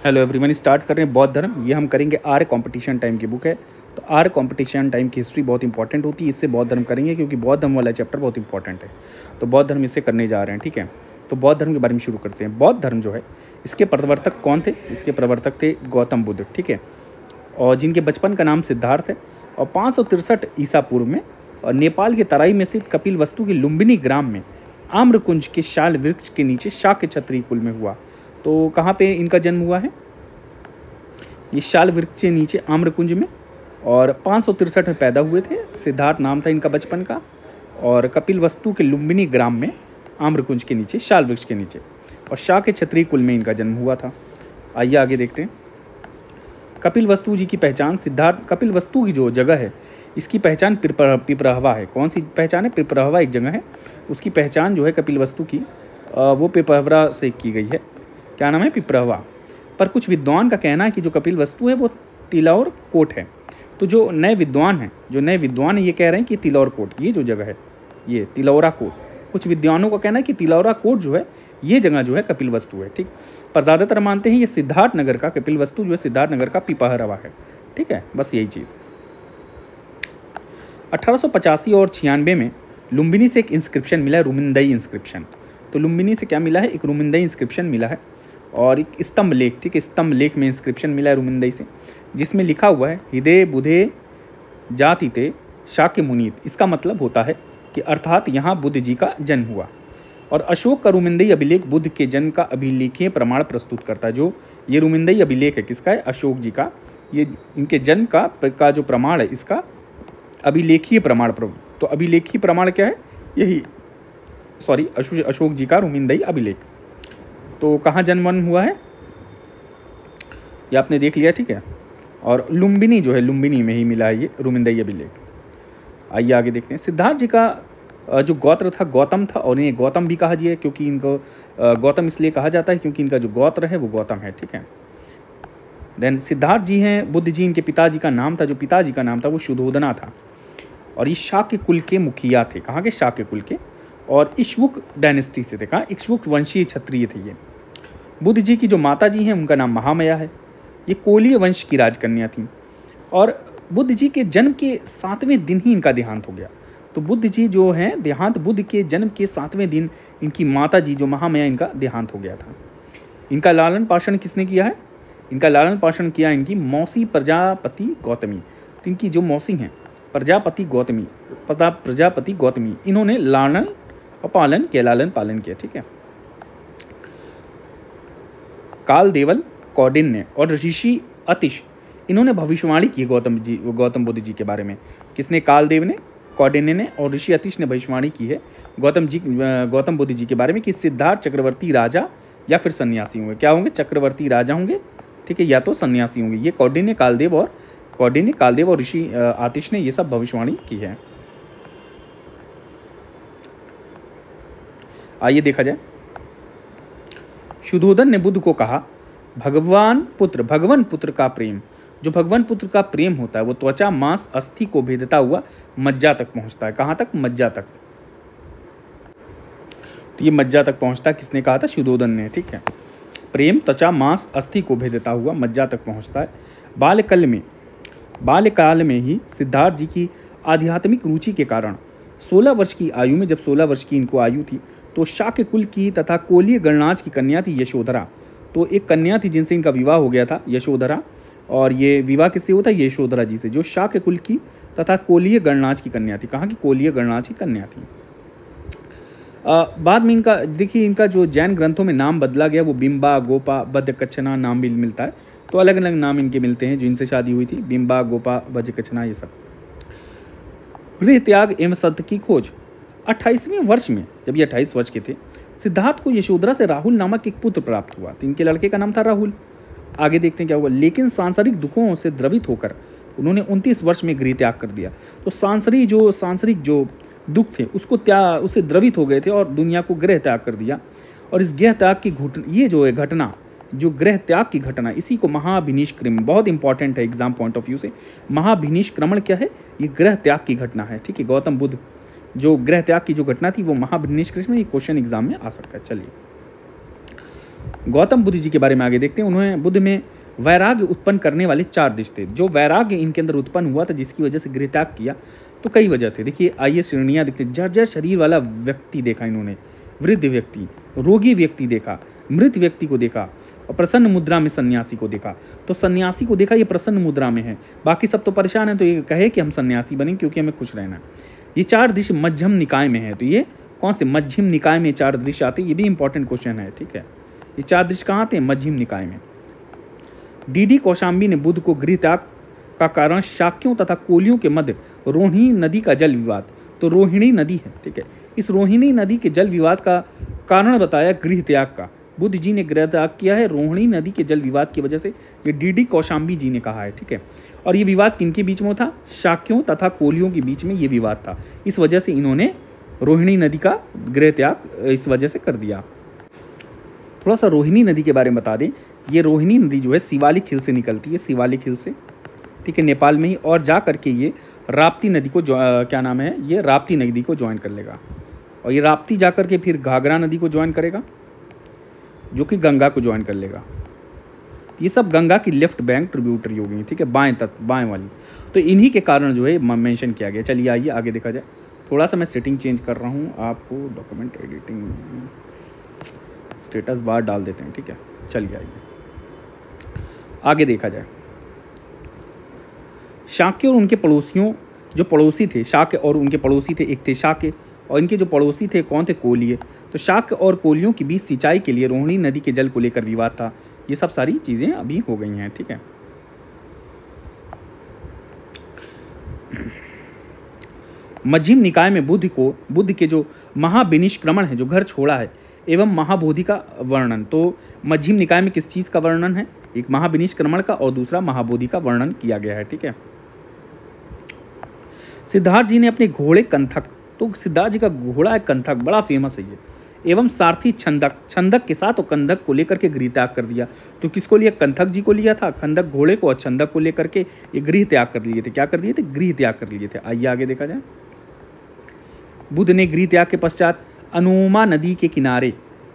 Hello everyone, start कर रहे हैं बौद्ध धर्म। ये हम करेंगे आर्य कंपटीशन टाइम की बुक है। तो आर्य कंपटीशन टाइम की हिस्ट्री बहुत इंपॉर्टेंट होती है, इससे बौद्ध धर्म करेंगे क्योंकि बौद्ध धर्म वाला चैप्टर बहुत इंपॉर्टेंट है। तो बौद्ध धर्म इससे करने जा रहे हैं, ठीक है। तो बौद्ध धर्म के बारे में शुरू करते हैं। बौद्ध धर्म जो है, इसके प्रवर्तक कौन थे? इसके प्रवर्तक थे गौतम बुद्ध, ठीक है, और जिनके बचपन का नाम सिद्धार्थ है। और 563 ईसा पूर्व में और नेपाल के तराई में स्थित कपिलवस्तु के लुम्बिनी ग्राम में आम्रकुंज के शाल वृक्ष के नीचे शाक्य क्षत्रिय कुल में हुआ। तो कहाँ पे इनका जन्म हुआ है? ये शाल वृक्ष के नीचे आम्रकुंज में, और 563 में पैदा हुए थे। सिद्धार्थ नाम था इनका बचपन का, और कपिलवस्तु के लुम्बिनी ग्राम में आम्रकुंज के नीचे शाल वृक्ष के नीचे, और शाक्य क्षत्रिय कुल में इनका जन्म हुआ था। आइए आगे देखते हैं। कपिलवस्तु जी की पहचान। सिद्धार्थ कपिलवस्तु की जो जगह है, इसकी पहचान पिपरहवा है। कौन सी पहचान है? पिपरहवा एक जगह है, उसकी पहचान जो है कपिलवस्तु की वो पिपरहवा से की गई है। क्या नाम है? पिपरहवा। पर कुछ विद्वान का कहना है कि जो कपिलवस्तु है वो तिलौर कोट है। तो जो नए विद्वान हैं ये कह रहे हैं कि तिलौर कोट ये जो जगह है, ये तिलौरा कोट। कुछ विद्वानों का कहना है कि तिलौरा कोट जो है ये जगह जो है कपिलवस्तु है, ठीक। पर ज़्यादातर मानते हैं ये सिद्धार्थ नगर का कपिलवस्तु जो है सिद्धार्थ नगर का पिपरहवा है, ठीक है। बस यही चीज़। 1885 और 96 में लुम्बिनी से एक इंस्क्रिप्शन मिला है, रुमिंदई इंस्क्रिप्शन। तो लुम्बिनी से क्या मिला है? एक रुमिंदई इंस्क्रिप्शन मिला है, और एक स्तंभ लेख, ठीक है, स्तंभ लेख में इंस्क्रिप्शन मिला है रुमिंदई से, जिसमें लिखा हुआ है हृदय बुधे जाति ते शाक्य मुनीत। इसका मतलब होता है कि अर्थात यहाँ बुद्ध जी का जन्म हुआ। और अशोक का रुमिंदई अभिलेख बुद्ध के जन्म का अभिलेखीय प्रमाण प्रस्तुत करता है। जो ये रुमिंदई अभिलेख है किसका है? अशोक जी का। ये इनके जन्म का जो प्रमाण है, इसका अभिलेखीय प्रमाण। तो अभिलेखीय प्रमाण क्या है? यही अशोक जी का रुमिंदई अभिलेख। तो कहाँ जन्म हुआ है ये आपने देख लिया, ठीक है। और लुम्बिनी जो है, लुम्बिनी में ही मिला है ये रुमिंदई अभिलेख। आइए आगे देखते हैं। सिद्धार्थ जी का जो गोत्र था गौतम था, और इन्हें गौतम भी कहा जाए क्योंकि इनको गौतम इसलिए कहा जाता है क्योंकि इनका जो गोत्र है वो गौतम है, ठीक है। देन सिद्धार्थ जी हैं बुद्ध जी, इनके पिताजी का नाम था, जो पिताजी का नाम था वो शुद्धोधना था, और ये शाक्य कुल के मुखिया थे। कहाँ के? शाक्य कुल के, और इक्ष्वाकु डायनेस्टी से थे। कहाँ? इक्ष्वाकु वंशीय क्षत्रिय थे ये। बुद्ध जी की जो माता जी हैं उनका नाम महामाया है। ये कोलीय वंश की राजकन्या थी, और बुद्ध जी के जन्म के 7वें दिन ही इनका देहांत हो गया। तो बुद्ध जी जो हैं देहांत, बुद्ध के जन्म के 7वें दिन इनकी माता जी जो महामाया, इनका देहांत हो गया था। इनका लालन पाषण किसने किया है? इनका लालन पाषण किया इनकी मौसी प्रजापति गौतमी। तो इनकी जो मौसी हैं प्रजापति गौतमी, इन्होंने लालन और पालन किया, ठीक है। कालदेवल, कौंडिन्य और ऋषि अतिश, इन्होंने भविष्यवाणी की गौतम बुद्ध जी के बारे में। किसने? कालदेव ने, कौंडिन्य ने और ऋषि अतिश ने भविष्यवाणी की है गौतम बुद्ध जी के बारे में कि सिद्धार्थ चक्रवर्ती राजा या फिर सन्यासी होंगे। क्या होंगे? चक्रवर्ती राजा होंगे, ठीक है, या तो सन्यासी होंगे। ये कौंडिन्य, कालदेव और ऋषि आतिश ने ये सब भविष्यवाणी की है। आइए देखा जाए। शुद्धोधन ने बुद्ध को कहा, भगवान पुत्र का प्रेम, जो भगवान पुत्र का प्रेम होता है वो त्वचा मांस अस्थि को भेदता हुआ मज्जा तक पहुंचता है। कहाँ तक? मज्जा तक। तो ये मज्जा तक पहुंचता है, किसने कहा था? शुद्धोधन ने, ठीक है। प्रेम त्वचा मांस अस्थि को भेदता हुआ मज्जा तक पहुंचता है। बाल्यकाल में ही सिद्धार्थ जी की आध्यात्मिक रुचि के कारण 16 वर्ष की आयु में, जब 16 वर्ष की इनको आयु थी, तो शाक्य कुल की तथा कोलीय गणराज की कन्या थी यशोधरा। तो एक कन्या थी जिनसे इनका विवाह हो गया था, यशोधरा। और ये विवाह किससे होता है? यशोधरा जी से, जो शाक्य कुल की तथा कोलीय गणराज की कन्या थी। कहाँ की? कोलीय गणराज की कन्या थी। बाद में इनका देखिए, इनका जो जैन ग्रंथों में नाम बदला गया वो बिंबा, गोपा, बद्धकच्छना नाम भी मिलता है। तो अलग अलग नाम इनके मिलते हैं जो इनसे शादी हुई थी, बिंबा, गोपा, बद्धकच्छना, ये सब। गृह त्याग एवं सत्य की खोज। 28वें वर्ष में, जब ये 28 वर्ष के थे, सिद्धार्थ को यशोधरा से राहुल नामक एक पुत्र प्राप्त हुआ। तो इनके लड़के का नाम था राहुल। आगे देखते हैं क्या हुआ। लेकिन सांसारिक दुखों से द्रवित होकर उन्होंने 29 वर्ष में गृह त्याग कर दिया। तो सांसारिक जो दुख थे उससे द्रवित हो गए थे और दुनिया को गृह त्याग कर दिया। और इस गृह त्याग की घटना, जो गृह त्याग की घटना, इसी को महाभिनिष्क्रमण, बहुत इंपॉर्टेंट है एग्जाम पॉइंट ऑफ व्यू से। महाभिनिष्क्रमण क्या है? ये गृह त्याग की घटना है, ठीक है। गौतम बुद्ध जो गृह त्याग की जो घटना थी वो महाभिनिष्क्रमण, ये क्वेश्चन एग्जाम में आ सकता है। चलिए गौतम बुद्ध जी के बारे में आगे देखते हैं। उन्होंने बुद्ध में वैराग्य उत्पन्न करने वाले 4 दृश्य थे। जो वैराग्य इनके अंदर उत्पन्न हुआ था, जिसकी वजह से गृह त्याग किया, तो कई वजह थे। देखिए, आइए श्रेणियाँ देखते हैं। जर्जर शरीर वाला व्यक्ति देखा इन्होंने, वृद्ध व्यक्ति, रोगी व्यक्ति देखा, मृत व्यक्ति को देखा, और प्रसन्न मुद्रा में सन्यासी को देखा। तो सन्यासी को देखा, ये प्रसन्न मुद्रा में है, बाकी सब तो परेशान है, तो ये कहे कि हम सन्यासी बने क्योंकि हमें खुश रहना है। ये 4 दृश्य मध्यम निकाय में है। तो ये कौन से मध्यम निकाय में 4 दृश्य आते हैं, ये भी इंपॉर्टेंट क्वेश्चन है। ठीक है, ये 4 दृश्य कहाँ आते हैं? मध्यम निकाय में। डी कौशाम्बी ने बुद्ध को गृह त्याग का कारण शाक्यों तथा कोलियों के मध्य रोहिणी नदी का जल विवाद, तो रोहिणी नदी है, ठीक है, इस रोहिणी नदी के जल विवाद का कारण बताया गृह त्याग का। बुद्ध जी ने गृह त्याग किया है रोहिणी नदी के जल विवाद की वजह से, ये डी कौशाम्बी जी ने कहा है। ठीक है, और ये विवाद किनके बीच में था? शाक्यों तथा कोलियों के बीच में ये विवाद था। इस वजह से इन्होंने रोहिणी नदी का गृह त्याग इस वजह से कर दिया। थोड़ा सा रोहिणी नदी के बारे में बता दें। ये रोहिणी नदी जो है शिवालिक हिल से निकलती है, शिवालिक हिल से, ठीक है, नेपाल में ही, और जा करके ये राप्ती नदी को क्या नाम है, ये राप्ती नदी को ज्वाइन कर लेगा, और ये राप्ती जा करके फिर घाघरा नदी को ज्वाइन करेगा, जो कि गंगा को ज्वाइन कर लेगा। ये सब गंगा की लेफ्ट बैंक ट्रिब्यूटरी हो गई, ठीक है, बाएं वाली। तो इन्हीं के कारण जो है मेंशन किया गया। चलिए आइए आगे देखा जाए। थोड़ा सा मैं सेटिंग चेंज कर रहा हूँ, आपको डॉक्यूमेंट एडिटिंग स्टेटस बार डाल देते हैं। ठीक है, चलिए आइए आगे देखा जाए। शाक्य और उनके पड़ोसियों, जो पड़ोसी थे, शाक्य और उनके पड़ोसी थे, एक थे शाक्य और इनके जो पड़ोसी थे कौन थे? कोलिये। तो शाक्य और कोलियों के बीच सिंचाई के लिए रोहिणी नदी के जल को लेकर विवाद था। ये सब सारी चीज़ें अभी हो गई हैं। ठीक है, मध्यम निकाय में बुद्ध के जो महाविनिष्क्रमण है, जो घर छोड़ा है, एवं महाबोधि का वर्णन। तो मध्यम निकाय में किस चीज़ का वर्णन है? एक महाविनिष्क्रमण का और दूसरा महाबोधि का वर्णन किया गया है। ठीक है, सिद्धार्थ जी ने अपने घोड़े कंथक, तो सिद्धार्थ जी का घोड़ा है कंथक, बड़ा फेमस है ये, एवं सारथी छंदक के साथ और कंधक को लेकर के गृह त्याग कर दिया। तो किसको लिया? कंथक जी को लिया था, कंधक घोड़े को, और छंदक को लेकर के ये गृह त्याग कर लिए थे। क्या कर दिए थे? गृह त्याग कर लिए थे। आइए आगे देखा जाए। बुद्ध ने गृह त्याग के पश्चात अनुमा नदी के किनारे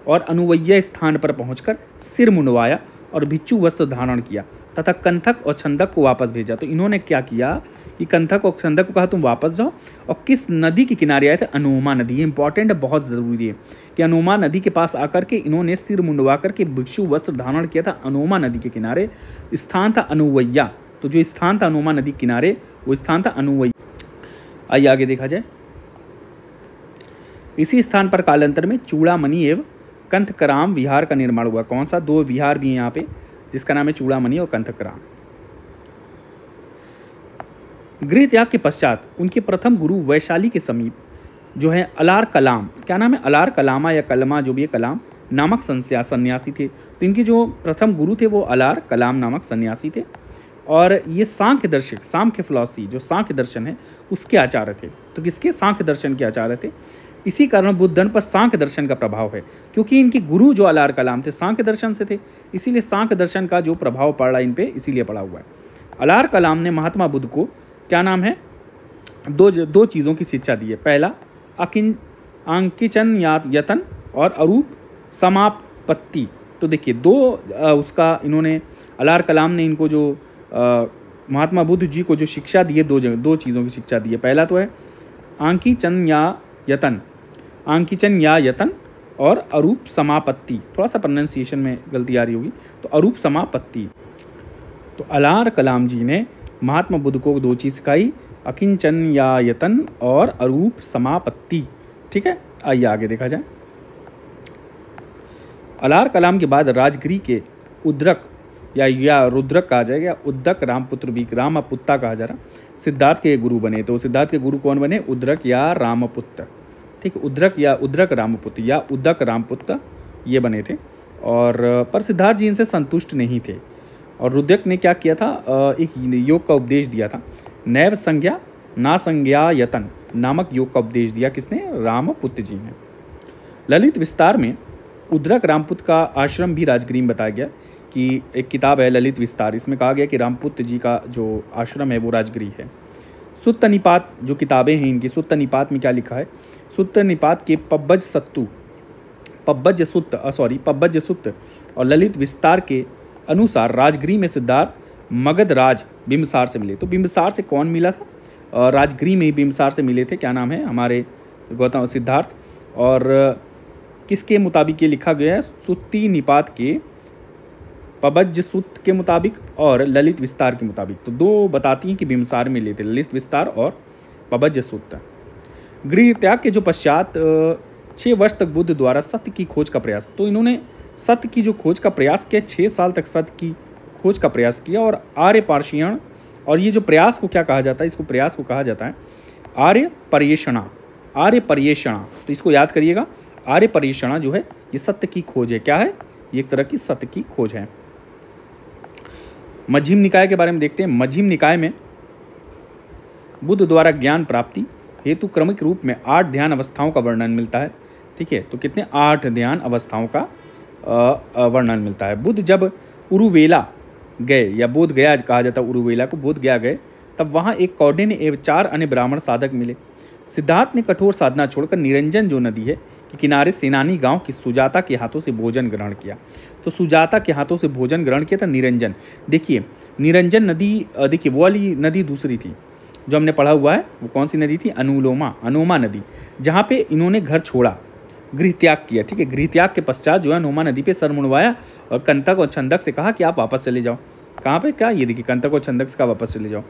और अनुवैया स्थान पर पहुंचकर सिर मुंडवाया और भिक्षु वस्त्र धारण किया तथा कंथक और छंदक को वापस भेजा। तो इन्होंने क्या किया कि कंथक और छंदक को कहा तुम वापस जाओ, और किस नदी के किनारे आए थे? अनुमा नदी। ये इंपॉर्टेंट है, बहुत ज़रूरी है कि अनुमा नदी के पास आकर के इन्होंने सिर मुंडवा करके भिक्षु वस्त्र धारण किया था। अनुमा नदी के किनारे स्थान था अनुवैया। तो जो स्थान था अनुमा नदी किनारे, वो स्थान था अनुवैया। आइए आगे देखा जाए। इसी स्थान पर कालांतर में चूड़ामणि एवं कंथकराम विहार का निर्माण हुआ। कौन सा? 2 विहार भी हैं यहाँ पे, जिसका नाम है चूड़ामणि और कंथकराम। गृह त्याग के पश्चात उनके प्रथम गुरु वैशाली के समीप जो है अलार कलाम, क्या नाम है? अलार कलामा या कलमा, जो भी है, कलाम नामक सन्यासी थे। तो इनके जो प्रथम गुरु थे वो अलार कलाम नामक सन्यासी थे, और ये सांख्य दर्शक, सांख्य फिलॉसफी, जो सांख्य दर्शन है उसके आचार्य थे। तो किसके? सांख्य दर्शन के आचार्य थे। इसी कारण बुद्ध धर्म पर सांख्य दर्शन का प्रभाव है, क्योंकि इनके गुरु जो अलार कलाम थे सांख्य दर्शन से थे, इसीलिए सांख्य दर्शन का जो प्रभाव पड़ा इन पे, इसीलिए पड़ा हुआ है। अलार कलाम ने महात्मा बुद्ध को क्या नाम है, दो चीज़ों की शिक्षा दी है। पहला आंकिचन यतन और अरूप समापत्ति। तो देखिए उसका इन्होंने अलार कलाम ने इनको जो महात्मा बुद्ध जी को जो शिक्षा दी है, दो चीज़ों की शिक्षा दी है। पहला तो है आंकिचन या यतन और अरूप समापत्ति। थोड़ा सा प्रोनाउंसिएशन में गलती आ रही होगी, तो अरूप समापत्ति। तो अलार कलाम जी ने महात्मा बुद्ध को 2 चीज़ सिखाई, अकिंचन या यतन और अरूप समापत्ति। ठीक है, आइए आगे देखा जाए। अलार कलाम के बाद राजगिरी के उद्रक या रुद्रक कहा जाएगा, उद्दक रामपुत्र भी, रामपुत्ता कहा जा रहा, सिद्धार्थ के गुरु बने। तो सिद्धार्थ के गुरु कौन बने? उद्रक या रामपुत्र। ठीक है, उद्रक रामपुत्र या उद्दक रामपुत्र ये बने थे। और पर सिद्धार्थ जी इनसे संतुष्ट नहीं थे, और रुद्रक ने क्या किया था? एक योग का उपदेश दिया था, नैव संज्ञा ना संज्ञा यतन नामक योग का उपदेश दिया। किसने? रामपुत्र जी ने। ललित विस्तार में उद्रक रामपुत्र का आश्रम भी राजगिरी में बताया गया, कि एक किताब है ललित विस्तार, इसमें कहा गया कि रामपुत्र जी का जो आश्रम है वो राजगिरी है। सुत्त निपात जो किताबें हैं इनकी, सुत्त निपात में क्या लिखा है? सुत्त निपात के पब्बज सुत्त और ललित विस्तार के अनुसार राजगृह में सिद्धार्थ मगध राज बिंबिसार से मिले। तो बिंबिसार से कौन मिला था? राजगृह में ही बिंबिसार से मिले थे। क्या नाम है? हमारे गौतम सिद्धार्थ। और किसके मुताबिक ये लिखा गया है? सुत्ती निपात के पबज्ज सूत के मुताबिक और ललित विस्तार के मुताबिक। तो दो बताती हैं कि बिंबिसार में लिए थे, ललित विस्तार और पबज्ज सूत। गृह त्याग के जो पश्चात 6 वर्ष तक बुद्ध द्वारा सत्य की खोज का प्रयास। तो इन्होंने सत्य की जो खोज का प्रयास किया, 6 साल तक सत्य की खोज का प्रयास किया। और आर्य पार्षण, और ये जो प्रयास को क्या कहा जाता है? इसको प्रयास को कहा जाता है आर्य पर्यवेक्षणा। आर्य पर्यवेक्षणा, तो इसको याद करिएगा। आर्य पर्यवेक्षणा जो है ये सत्य की खोज है। क्या है? ये एक तरह की सत्य की खोज है। मध्यम निकाय के बारे में देखते हैं। मध्यम निकाय में बुद्ध द्वारा ज्ञान प्राप्ति हेतु क्रमिक रूप में 8 ध्यान अवस्थाओं का वर्णन मिलता है। ठीक है, तो कितने? 8 ध्यान अवस्थाओं का वर्णन मिलता है। बुद्ध जब उरुवेला गए, या बोध गया कहा जाता है उरुवेला को, बोध गया गए, तब वहाँ एक कौंडिन्य एवं 4 अन्य ब्राह्मण साधक मिले। सिद्धार्थ ने कठोर साधना छोड़कर निरंजन जो नदी है के किनारे सेनानी गांव की सुजाता के हाथों से भोजन ग्रहण किया। तो सुजाता के हाथों से भोजन ग्रहण किया था निरंजन। देखिए निरंजन नदी, देखिए वो वाली नदी दूसरी थी जो हमने पढ़ा हुआ है। वो कौन सी नदी थी? अनोमा नदी, जहाँ पे इन्होंने घर छोड़ा, गृह त्याग किया। ठीक है, गृह त्याग के पश्चात जो है अनोमा नदी पे सर मुड़वाया और कंतक और छंदक से कहा कि आप वापस चले जाओ। कहाँ पे? क्या? ये देखिए, कंतक और छंदक से कहा वापस चले जाओ।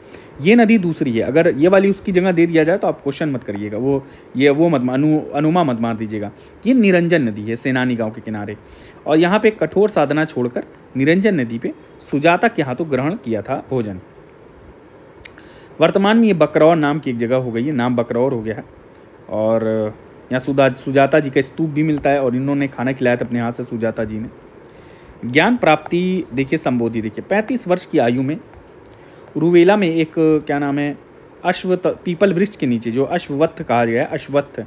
ये नदी दूसरी है। अगर ये वाली उसकी जगह दे दिया जाए तो आप क्वेश्चन मत करिएगा, वो मत अनुमा मत मार दीजिएगा। ये निरंजन नदी है सेनानी गांव के किनारे। और यहाँ पे कठोर साधना छोड़कर निरंजन नदी पे सुजाता के हाथों ग्रहण किया था भोजन। वर्तमान में ये बकरौर नाम की एक जगह हो गई है, नाम बकरौर हो गया है। और यहाँ सुजाता जी का स्तूप भी मिलता है और इन्होंने खाना खिलाया था अपने हाथ से, सुजाता जी ने। ज्ञान प्राप्ति देखिए, संबोधि देखिए, 35 वर्ष की आयु में रुवेला में एक क्या नाम है, पीपल वृक्ष के नीचे, जो अश्वत्थ कहा गया है, अश्वत्थ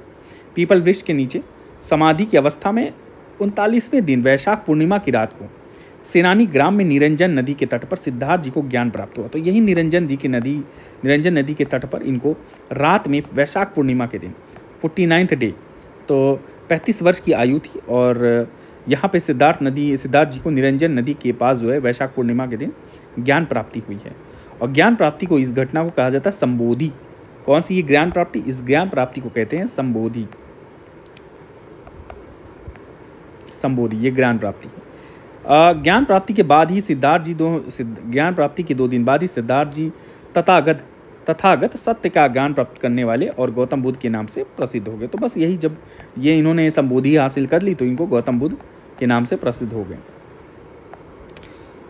पीपल वृक्ष के नीचे समाधि की अवस्था में 39वें दिन वैशाख पूर्णिमा की रात को सेनानी ग्राम में निरंजन नदी के तट पर सिद्धार्थ जी को ज्ञान प्राप्त हुआ। तो यही निरंजन नदी के तट पर इनको रात में वैशाख पूर्णिमा के दिन 49th डे, तो 35 वर्ष की आयु थी। और यहाँ पे सिद्धार्थ जी को निरंजन नदी के पास जो है वैशाख पूर्णिमा के दिन ज्ञान प्राप्ति हुई है। और ज्ञान प्राप्ति को, इस घटना को कहा जाता है संबोधि। कौन सी ये ज्ञान प्राप्ति? इस ज्ञान प्राप्ति को कहते हैं संबोधि। ये ज्ञान प्राप्ति है। ज्ञान प्राप्ति के बाद ही ज्ञान प्राप्ति के 2 दिन बाद ही सिद्धार्थ जी तथागत सत्य का ज्ञान प्राप्त करने वाले और गौतम बुद्ध के नाम से प्रसिद्ध हो गए। तो बस यही, जब ये इन्होंने संबोधि हासिल कर ली तो इनको गौतम बुद्ध के नाम से प्रसिद्ध हो गए।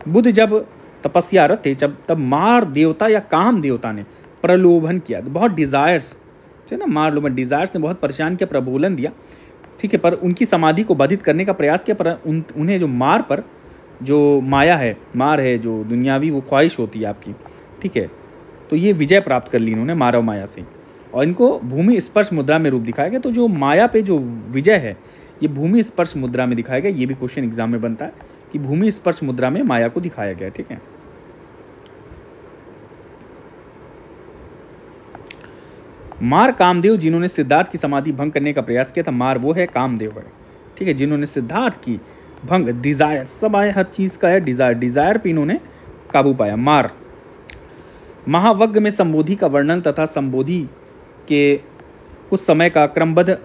बुद्ध जब तपस्यारत थे तब मार देवता या काम देवता ने प्रलोभन किया। बहुत डिज़ायर्स जो है ना, मार डिज़ायर्स ने बहुत परेशान किया, प्रबोलन दिया। ठीक है, पर उनकी समाधि को बाधित करने का प्रयास किया। पर उन्हें जो मार पर जो माया है, मार है जो दुनियावी वो ख्वाहिश होती है आपकी, ठीक है, तो ये विजय प्राप्त कर ली इन्होंने मानव माया से। और इनको भूमि स्पर्श मुद्रा में रूप दिखाया गया। तो जो माया पे जो विजय है ये भूमि स्पर्श मुद्रा में दिखाया गया। ये भी क्वेश्चन एग्जाम में बनता है कि भूमि स्पर्श मुद्रा में माया को दिखाया गया। ठीक है, मार कामदेव जिन्होंने सिद्धार्थ की समाधि भंग करने का प्रयास किया था, मार वो है, कामदेव है। ठीक है, जिन्होंने सिद्धार्थ की भंग, डिजायर सब आए, हर चीज़ का है डिजायर पे इन्होंने काबू पाया। मार महावग्ग में संबोधि का वर्णन तथा संबोधि के कुछ समय का क्रमबद्ध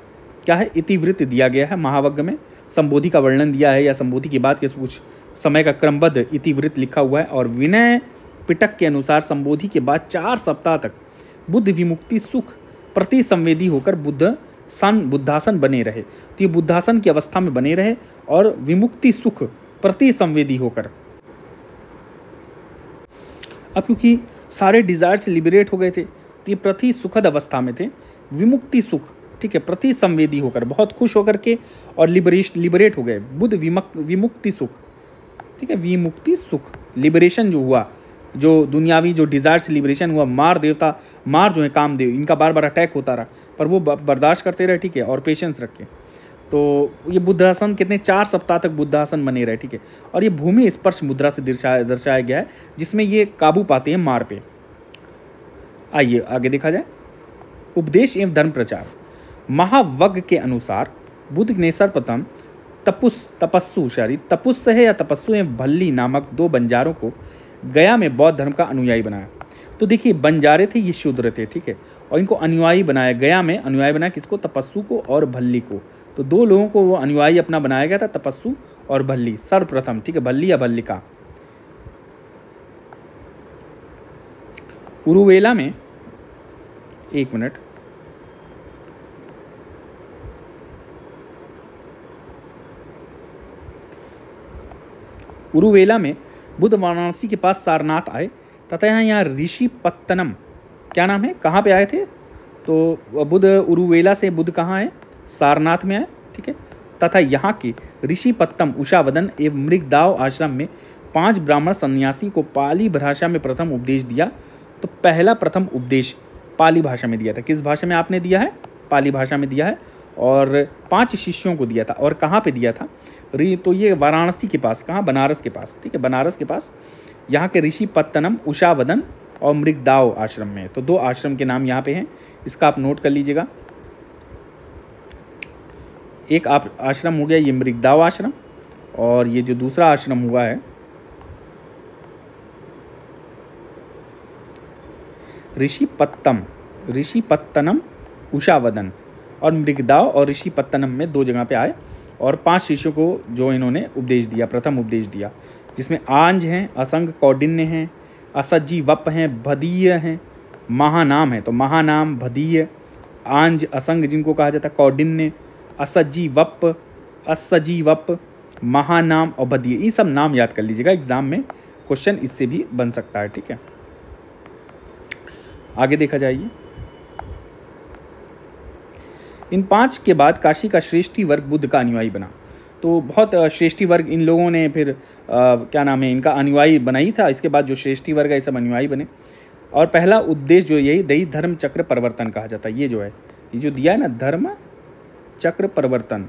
क्या है, इतिवृत्त दिया गया है। महावग्ग में संबोधि का वर्णन दिया है या संबोधि के बाद के कुछ समय का क्रमबद्ध इतिवृत्त लिखा हुआ है। और विनय पिटक के अनुसार संबोधि के बाद 4 सप्ताह तक बुद्ध विमुक्ति सुख प्रति संवेदी होकर बुद्धासन बने रहे। तो ये बुद्धासन की अवस्था में बने रहे और विमुक्ति सुख प्रति संवेदी होकर। अब क्योंकि सारे डिजायर से लिबरेट हो गए थे तो ये प्रति सुखद अवस्था में थे, विमुक्ति सुख, ठीक है, प्रति संवेदी होकर, बहुत खुश होकर के और लिबरेट हो गए। बुद्ध विमुक्ति सुख, ठीक है, विमुक्ति सुख, लिबरेशन जो हुआ, जो दुनियावी जो डिजायर से लिबरेशन हुआ। मार देवता, मार जो है कामदेव, इनका बार बार अटैक होता रहा पर वो बर्दाश्त करते रहे, ठीक है, और पेशेंस रखे। तो ये बुद्धासन कितने 4 सप्ताह तक बुद्धासन बने रहे। ठीक है, और ये भूमि स्पर्श मुद्रा से दर्शाया गया है जिसमें ये काबू पाते हैं मार पे। आइए आगे देखा जाए। उपदेश एवं धर्म प्रचार। महावग्ग के अनुसार बुद्ध ने सर्वप्रथम तपुस्स है या तपस्सु है भल्ली नामक 2 बंजारों को गया में बौद्ध धर्म का अनुयायी बनाया। तो देखिए बंजारे थे, ये शूद्र थे, ठीक है, और इनको अनुयायी बनाया, गया में अनुयायी बनाया किसको, तपस्सु को और भल्ली को। तो 2 लोगों को वो अनुयायी अपना बनाया गया था, तपस्सु और भल्ली सर्वप्रथम, ठीक है, भल्ली या भल्लिका। उरुवेला में, एक मिनट, उरुवेला में बुद्ध वाराणसी के पास सारनाथ आए तथा यहाँ ऋषि पत्तनम, क्या नाम है, कहाँ पे आए थे, तो बुद्ध उरुवेला से बुद्ध कहाँ है, सारनाथ में आए, ठीक है, तथा यहाँ के ऋषि पत्तम उषावदन एवं मृगदाव आश्रम में 5 ब्राह्मण सन्यासी को पाली भाषा में प्रथम उपदेश दिया। तो पहला प्रथम उपदेश पाली भाषा में दिया था। किस भाषा में आपने दिया है, पाली भाषा में दिया है, और 5 शिष्यों को दिया था। और कहाँ पे दिया था, तो ये वाराणसी के पास, कहाँ, बनारस के पास, ठीक है, बनारस के पास यहाँ के ऋषि पत्तनम, उषावदन और मृगदाव आश्रम में। तो 2 आश्रम के नाम यहाँ पे हैं, इसका आप नोट कर लीजिएगा। एक आप आश्रम हो गया ये मृगदाव आश्रम, और ये जो दूसरा आश्रम हुआ है ऋषि पत्तनम उषावदन, और मृगदाव और ऋषि पत्तनम में 2 जगह पे आए, और 5 शिष्यों को जो इन्होंने उपदेश दिया, प्रथम उपदेश दिया, जिसमें आंज हैं, असंग कौडिन्य हैं, असज्जी वप हैं, भदीय हैं, महानाम है। तो महानाम, भदीय, आंज, असंग जिनको कहा जाता है, कौडिन्य, असज्जी वप, महानाम और भदीय, ये सब नाम याद कर लीजिएगा, एग्जाम में क्वेश्चन इससे भी बन सकता है, ठीक है। आगे देखा जाइए। इन 5 के बाद काशी का श्रेष्ठी वर्ग बुद्ध का अनुयायी बना। तो बहुत श्रेष्ठी वर्ग इन लोगों ने फिर क्या नाम है, इनका अनुयायी बना ही था। इसके बाद जो श्रेष्ठी वर्ग है ये सब अनुयायी बने। और पहला उद्देश्य जो यही दही धर्म चक्र परिवर्तन कहा जाता है। ये जो है, ये जो दिया है ना, धर्म चक्र परिवर्तन,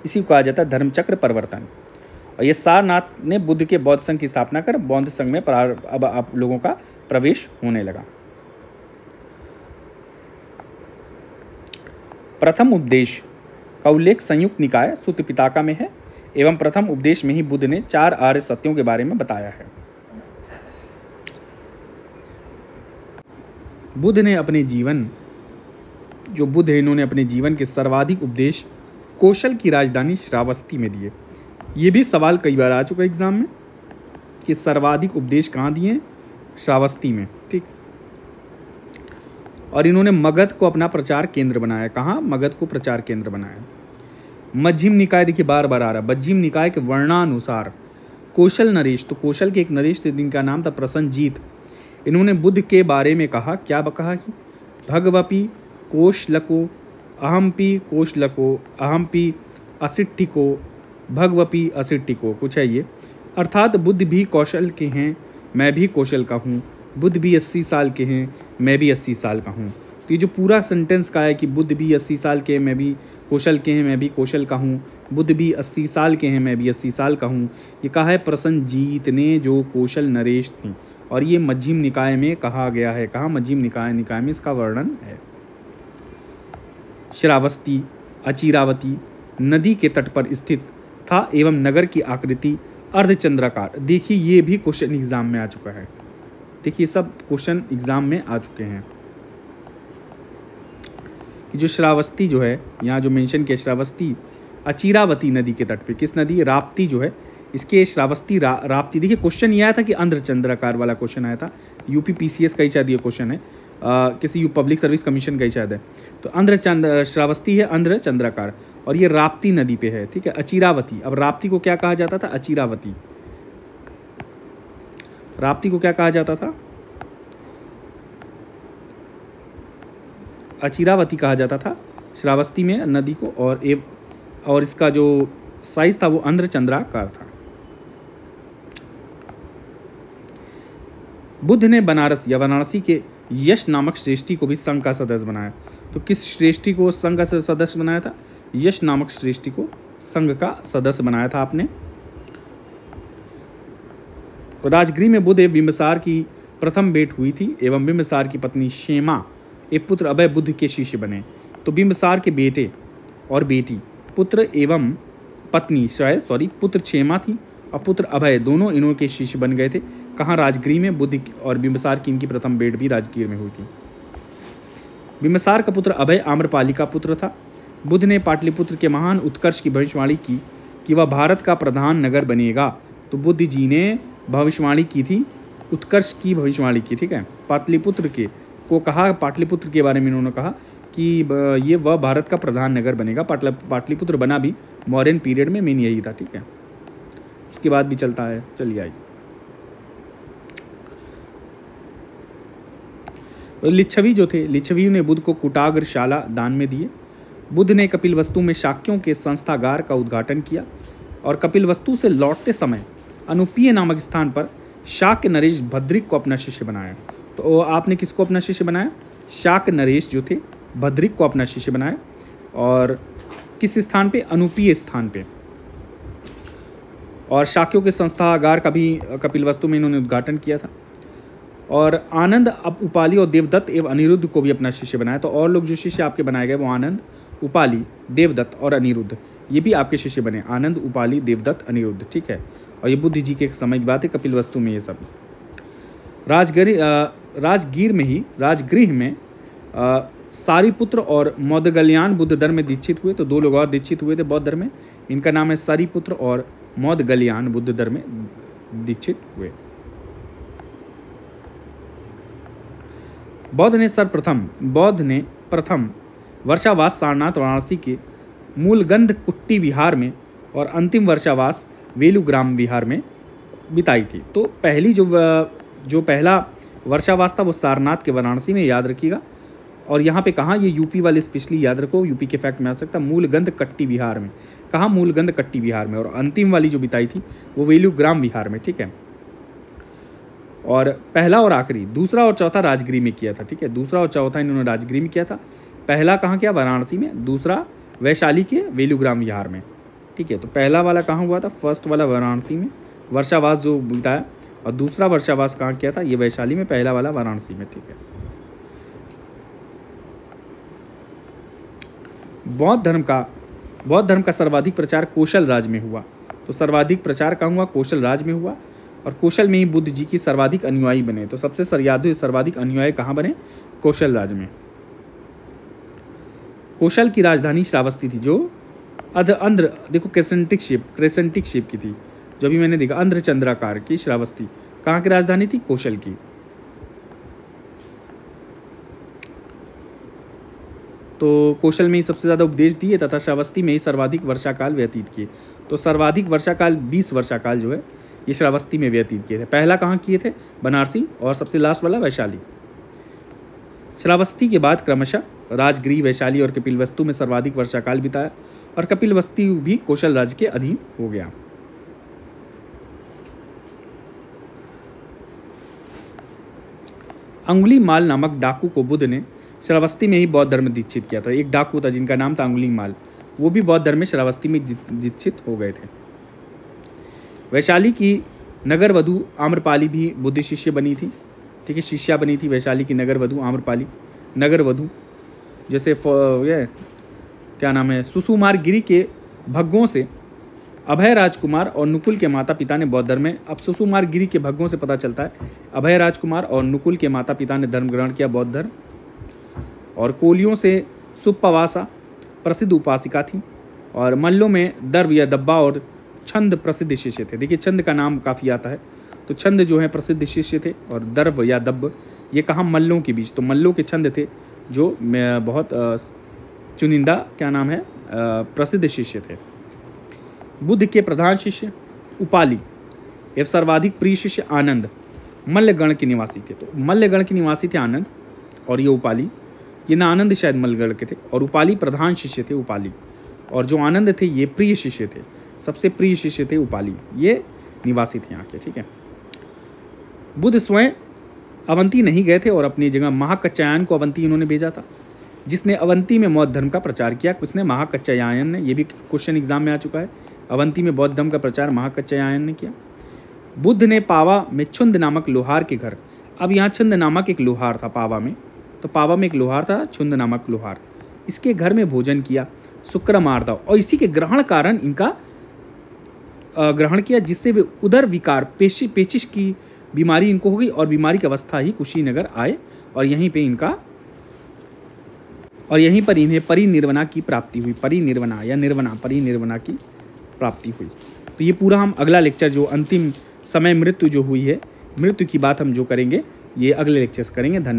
इसी को कहा जाता है धर्म चक्र परिवर्तन। और ये सारनाथ ने बुद्ध के बौद्ध संघ की स्थापना कर बौद्ध संघ में अब आप लोगों का प्रवेश होने लगा। प्रथम उपदेश का उल्लेख संयुक्त निकाय सूत्र पिताका में है, एवं प्रथम उपदेश में ही बुद्ध ने 4 आर्य सत्यों के बारे में बताया है। बुद्ध ने अपने जीवन, जो बुद्ध है, इन्होंने अपने जीवन के सर्वाधिक उपदेश कौशल की राजधानी श्रावस्ती में दिए। ये भी सवाल कई बार आ चुका है एग्जाम में कि सर्वाधिक उपदेश कहाँ दिए, श्रावस्ती में, ठीक। और इन्होंने मगध को अपना प्रचार केंद्र बनाया। कहाँ, मगध को प्रचार केंद्र बनाया। मध्यम निकाय, देखिए बार बार आ रहा है, मध्यम निकाय के वर्णानुसार कौशल नरेश, तो कौशल के एक नरेश थे जिनका नाम था प्रसन्नजीत। इन्होंने बुद्ध के बारे में कहा, क्या कहा कि भगवपि कोशलको अहमपि कोशलको अहमपि असिट्ठिको भगवपि असिट्ठिको, कुछ है ये, अर्थात बुद्ध भी कौशल के हैं, मैं भी कौशल का हूँ, बुद्ध भी 80 साल के हैं, मैं भी 80 साल का हूँ। तो ये जो पूरा सेंटेंस का है कि बुद्ध भी 80 साल के हैं, मैं भी कौशल के हैं, मैं भी कौशल का हूँ, बुद्ध भी 80 साल के हैं, मैं भी 80 साल का हूँ, ये कहा है प्रसन्नजीत ने, जो कौशल नरेश थी। और ये मध्यम निकाय में कहा गया है। कहाँ, मध्यम निकाय में इसका वर्णन है। श्रावस्ती अचिरावती नदी के तट पर स्थित था एवं नगर की आकृति अर्धचंद्राकार। देखिए ये भी क्वेश्चन एग्जाम में आ चुका है। देखिए सब क्वेश्चन एग्जाम में आ चुके हैं कि जो श्रावस्ती जो है, यहाँ जो मेंशन किया श्रावस्ती अचिरावती नदी के तट पे, किस नदी, राप्ती जो है, इसके श्रावस्ती राप्ती। देखिए क्वेश्चन ये आया था कि अर्धचंद्राकार वाला क्वेश्चन आया था, यूपी पीसीएस का ही शायद ये क्वेश्चन है, किसी पब्लिक सर्विस कमीशन का ही शायद है। तो श्रावस्ती है अर्धचंद्राकार और ये राप्ती नदी पे है, ठीक है, अचिरावती। अब राप्ती को क्या कहा जाता था, अचिरावती। राप्ती को क्या कहा जाता था, अचिरावती कहा जाता था श्रावस्ती में नदी को। और इसका जो साइज था वो अर्धचंद्राकार था। बुद्ध ने बनारस या वाराणसी के यश नामक श्रेष्ठी को भी संघ का सदस्य बनाया। तो किस श्रेष्ठी को संघ का सदस्य बनाया था, यश नामक श्रेष्ठी को संघ का सदस्य बनाया था आपने। राजगृह में बुद्ध एवं बिंबिसार की प्रथम भेंट हुई थी एवं बिंबिसार की पत्नी क्षेमा एक पुत्र अभय बुद्ध के शिष्य बने। तो बिंबिसार के बेटे और बेटी, पुत्र एवं पत्नी पुत्र क्षेमा थी और पुत्र अभय, दोनों इन्हों के शिष्य बन गए थे। कहाँ? राजगृह में। बुद्ध और बिंबिसार की इनकी प्रथम भेंट भी राजगृह में हुई थी। बिंबिसार का पुत्र अभय आम्रपाली का पुत्र था। बुद्ध ने पाटलिपुत्र के महान उत्कर्ष की भविष्यवाणी की कि वह भारत का प्रधान नगर बनेगा। तो बुद्ध जी ने भविष्यवाणी की थी, उत्कर्ष की भविष्यवाणी की, ठीक है। पाटलिपुत्र के को कहा, पाटलिपुत्र के बारे में इन्होंने कहा कि ये वह भारत का प्रधान नगर बनेगा। पाटलिपुत्र बना भी मौर्यन पीरियड में, मेन यही था, ठीक है। उसके बाद भी चलता है, चलिए आइए। लिच्छवी जो थे, लिच्छवी ने बुद्ध को कुटाग्रशाला दान में दिए। बुद्ध ने कपिलवस्तु में शाक्यों के संस्थागार का उद्घाटन किया और कपिलवस्तु से लौटते समय अनुपीय नामक स्थान पर शाक्य नरेश भद्रिक को अपना शिष्य बनाया। तो आपने किसको अपना शिष्य बनाया? शाक्य नरेश जो थे भद्रिक को अपना शिष्य बनाया। और किस स्थान पे? अनुपीय स्थान पे। और शाक्यों के संस्थागार का भी कपिलवस्तु में इन्होंने उद्घाटन किया था। और आनंद, उपाली और देवदत्त एवं अनिरुद्ध को भी अपना शिष्य बनाया। तो और लोग जो शिष्य आपके बनाए गए वो आनंद, उपाली, देवदत्त और अनिरुद्ध, ये भी आपके शिष्य बने। आनंद, उपाली, देवदत्त, अनिरुद्ध, ठीक है। और ये बुद्ध जी के समय की बात है, कपिलवस्तु में ये सब। राजगृह में सारिपुत्र और मौदगल्यान बुद्ध धर्म में दीक्षित हुए। तो दो लोग और दीक्षित हुए थे बौद्ध धर्म में, इनका नाम है सारिपुत्र और मौदगल्यान, बुद्ध धर्म में दीक्षित हुए। बौद्ध ने प्रथम वर्षावास सारनाथ वाराणसी के मूलगंध कुट्टी विहार में और अंतिम वर्षावास वेलुग्राम विहार में बिताई थी। तो पहली जो पहला वर्षावास था वो सारनाथ के वाराणसी में, याद रखिएगा। और यहाँ पे कहाँ? ये यूपी वाले स्पेशली याद रखो, यूपी के फैक्ट में आ सकता है। मूलगंध कट्टी विहार में। कहाँ? मूलगंध कट्टी विहार में। और अंतिम वाली जो बिताई थी वो वेलुग्राम विहार में, ठीक है। और पहला और आखिरी, दूसरा और चौथा राजगृह में किया था, ठीक है। दूसरा और चौथा इन्होंने राजगृह में किया था। पहला कहाँ किया? वाराणसी में। दूसरा वैशाली के वेलुग्राम विहार में, ठीक है। तो पहला वाला कहाँ हुआ था? फर्स्ट वाला वाराणसी में वर्षावास जो बिताया, और दूसरा वर्षावास कहाँ किया था? ये वैशाली में, पहला वाला वाराणसी में, ठीक है। बौद्ध धर्म का सर्वाधिक प्रचार कौशल राज्य में हुआ। तो सर्वाधिक प्रचार कहाँ हुआ? कौशल राज्य में हुआ। और कौशल में ही बुद्ध जी की सर्वाधिक अनुयायी बने। तो सबसे सर्वाधिक अनुयायी कहाँ बने? कौशल राज्य में। कौशल की राजधानी श्रावस्ती थी, जो अंध्र देखो क्रेसेंटिक शेप की थी, जो भी मैंने देखा अंध्र चंद्राकार की श्रावस्ती। कहाँ की राजधानी थी? कौशल की। तो कौशल में ही सबसे ज़्यादा उपदेश दिए तथा श्रावस्ती में ही सर्वाधिक वर्षाकाल व्यतीत किए। तो सर्वाधिक वर्षाकाल 20 वर्षाकाल जो है ये श्रावस्ती में व्यतीत किए थे। पहला कहाँ किए थे? बनारसी, और सबसे लास्ट वाला वैशाली। श्रावस्ती के बाद क्रमशः राजगृह, वैशाली और कपिलवस्तु में सर्वाधिक वर्षाकाल बिताया, और कपिलवस्तु भी कौशल राज्य के अधीन हो गया। अंगुलीमाल नामक डाकू को बुद्ध ने श्रावस्ती में ही बौद्ध धर्म में दीक्षित किया था। एक डाकू था जिनका नाम था अंगुलीमाल, वो भी बौद्ध धर्म में श्रावस्ती में दीक्षित हो गए थे। वैशाली की नगर वधु आम्रपाली भी बुद्ध शिष्य बनी थी, ठीक है। शिष्या बनी थी वैशाली की नगर वधु आम्रपाली। नगर वधु जैसे ये क्या नाम है, सुसुमार गिरी के भग्गों से अभय राजकुमार और नुकुल के माता पिता ने बौद्ध धर्म में, अब सुसुमार गिरी के भग्गों से पता चलता है अभय राजकुमार और नुकुल के माता पिता ने धर्म ग्रहण किया, बौद्ध धर्म। और कोलियों से सुप्पवासा प्रसिद्ध उपासिका थी, और मल्लों में दर्व या दब्बा और छंद प्रसिद्ध शिष्य थे। देखिए छंद का नाम काफ़ी आता है, तो छंद जो है प्रसिद्ध शिष्य थे, और दर्व या दब्ब ये कहाँ? मल्लों के बीच। तो मल्लों के छंद थे जो बहुत चुनिंदा क्या नाम है प्रसिद्ध शिष्य थे। बुद्ध के प्रधान शिष्य उपाली एवं सर्वाधिक प्रिय शिष्य आनंद मल्लगण के निवासी थे। तो मल्लगण के निवासी थे आनंद और ये उपाली। ये ना आनंद शायद मल्लगण के थे, और उपाली प्रधान शिष्य थे उपाली, और जो आनंद थे ये प्रिय शिष्य थे, सबसे प्रिय शिष्य थे उपाली, ये निवासी थे यहाँ के, ठीक है। बुद्ध स्वयं अवंती नहीं गए थे और अपनी जगह महाकच्चायन को अवंती इन्होंने भेजा था, जिसने अवंती में बौद्ध धर्म का प्रचार किया। किसने? महाकच्चायन ने। ये भी क्वेश्चन एग्जाम में आ चुका है। अवंती में बौद्ध धर्म का प्रचार महाकच्चायन ने किया। बुद्ध ने पावा में छुंद नामक लोहार के घर, अब यहाँ छुंद नामक एक लोहार था पावा में, तो पावा में एक लोहार था छुंद नामक लोहार, इसके घर में भोजन किया। शुक्रमार्दव, और इसी के ग्रहण कारण इनका ग्रहण किया, जिससे वे उदर विकार पेचिश की बीमारी इनको हो गई और बीमारी की अवस्था ही कुशीनगर आए और यहीं पर इन्हें परिनिर्वना की प्राप्ति हुई। परिनिर्वना की प्राप्ति हुई। तो ये पूरा हम अगला लेक्चर जो अंतिम समय मृत्यु जो हुई है, मृत्यु की बात हम जो करेंगे ये अगले लेक्चर्स करेंगे। धन्यवाद।